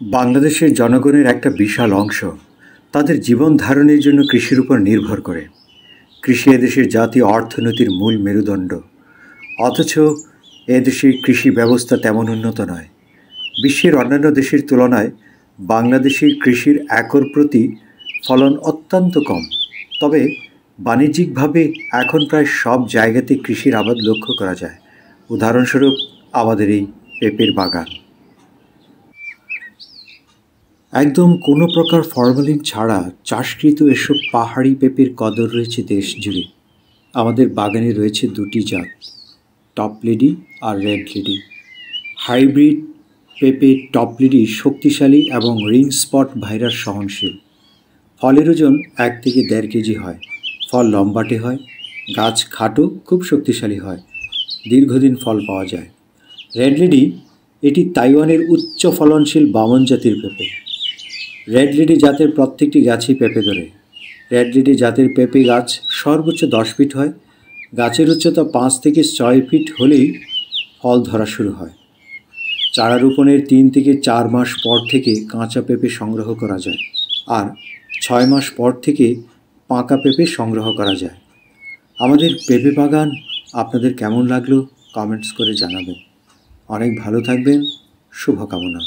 বাংলাদেশের জনগণের একটা বিশাল অংশ তাদের জীবন ধারণের জন্য কৃষির উপর নির্ভর করে। কৃষি এদেশের জাতীয় অর্থনীতির মূল মেরুদণ্ড। অথচ এদেশের কৃষি ব্যবস্থা তেমন উন্নত নয়। বিশ্বের অন্যান্য দেশের তুলনায় বাংলাদেশের কৃষির একর প্রতি ফলন অত্যন্ত কম। তবে বাণিজ্যিকভাবে এখন প্রায় সব জায়গাতে কৃষির আবাদ লক্ষ্য করা যায়। উদাহরণস্বরূপ আমাদের এই পেঁপের বাগান। একদম কোনো প্রকার ফরমালিন ছাড়া চাষকৃত এসব পাহাড়ি পেঁপের কদর রয়েছে দেশ জুড়ে। আমাদের বাগানে রয়েছে দুটি জাত, টপ লেডি আর রেড লেডি। হাইব্রিড পেঁপে টপ লেডি শক্তিশালী এবং রিং স্পট ভাইরাস সহনশীল। ফলের ওজন 1 থেকে 1.5 কেজি হয়। ফল লম্বাটে হয়, গাছ খাটো, খুব শক্তিশালী হয়, দীর্ঘদিন ফল পাওয়া যায়। রেড লেডি এটি তাইওয়ানের উচ্চ ফলনশীল বামন জাতির পেঁপে। রেড লেডি জাতের প্রত্যেকটি গাছই পেঁপে ধরে। রেড লেডি জাতের পেঁপে গাছ সর্বোচ্চ 10 ফিট হয়। গাছের উচ্চতা 5 থেকে 6 ফিট হলেই ফল ধরা শুরু হয়। চারা রোপণের 3 থেকে 4 মাস পর থেকে কাঁচা পেঁপে সংগ্রহ করা যায়, আর 6 মাস পর থেকে পাকা পেঁপে সংগ্রহ করা যায়। আমাদের পেঁপে বাগান আপনাদের কেমন লাগলো কমেন্টস করে জানাবেন। অনেক ভালো থাকবেন, শুভকামনা।